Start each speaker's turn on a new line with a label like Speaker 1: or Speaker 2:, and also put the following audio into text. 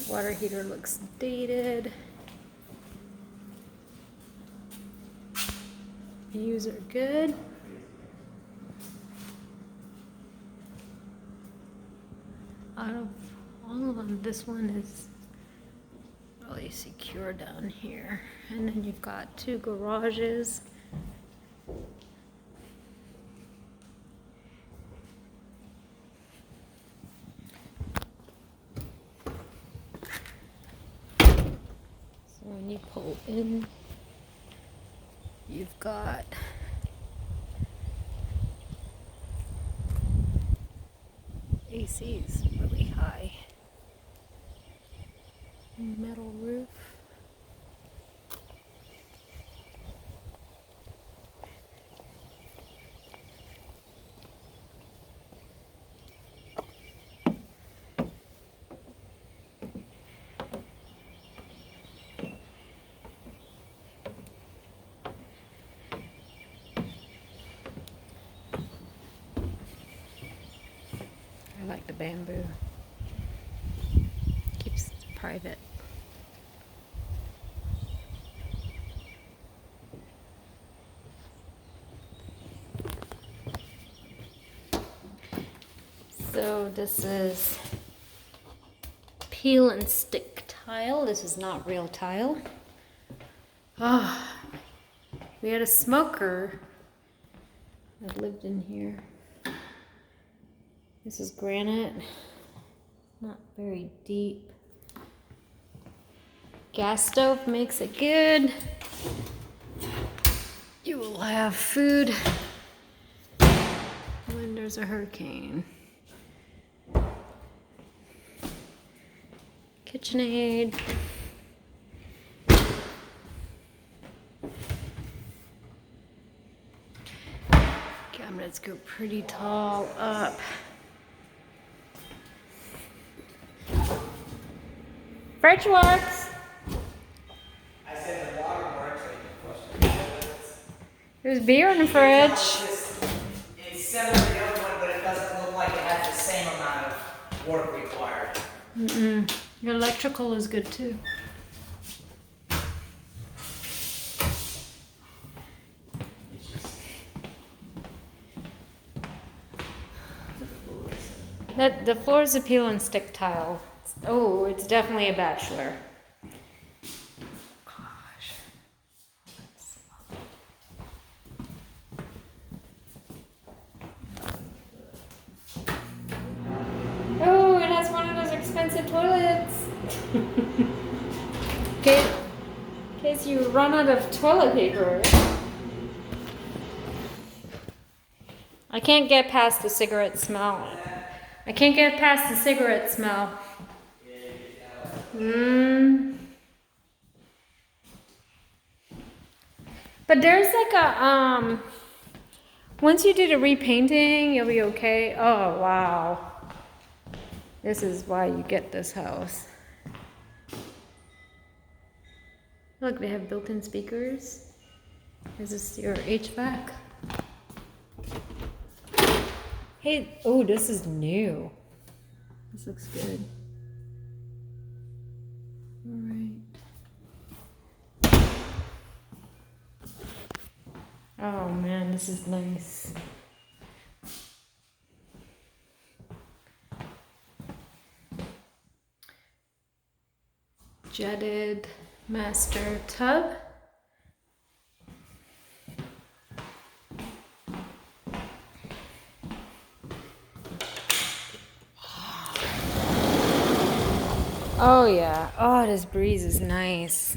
Speaker 1: Water heater looks dated. Views are good. Out of all of them, this one is really secure down here. And then you've got 2 garages. So when you pull in, you've got AC is really high. Metal roof. I like the bamboo. Keeps it private. So this is peel and stick tile. This is not real tile. Ah, we had a smoker that lived in here. This is granite, not very deep. Gas stove makes it good. You will have food when there's a hurricane. KitchenAid. Cabinets go pretty tall up. Fridge works.
Speaker 2: I said the water works.
Speaker 1: There's beer in the fridge.
Speaker 2: It's similar to the other one, but it doesn't look like it has the same amount of work required.
Speaker 1: Your electrical is good too. The floor is a peel and stick tile. Oh, it's definitely a bachelor. Gosh. Oh, it has one of those expensive toilets. In case you run out of toilet paper. I can't get past the cigarette smell. I can't get past the cigarette smell. But there's like a, once you do the repainting, you'll be okay. Oh, wow. This is why you get this house. Look, they have built-in speakers. Is this your HVAC? Hey, oh, this is new. This looks good. All right. Oh man, this is nice. Jetted master tub. Oh yeah. Oh, this breeze is nice.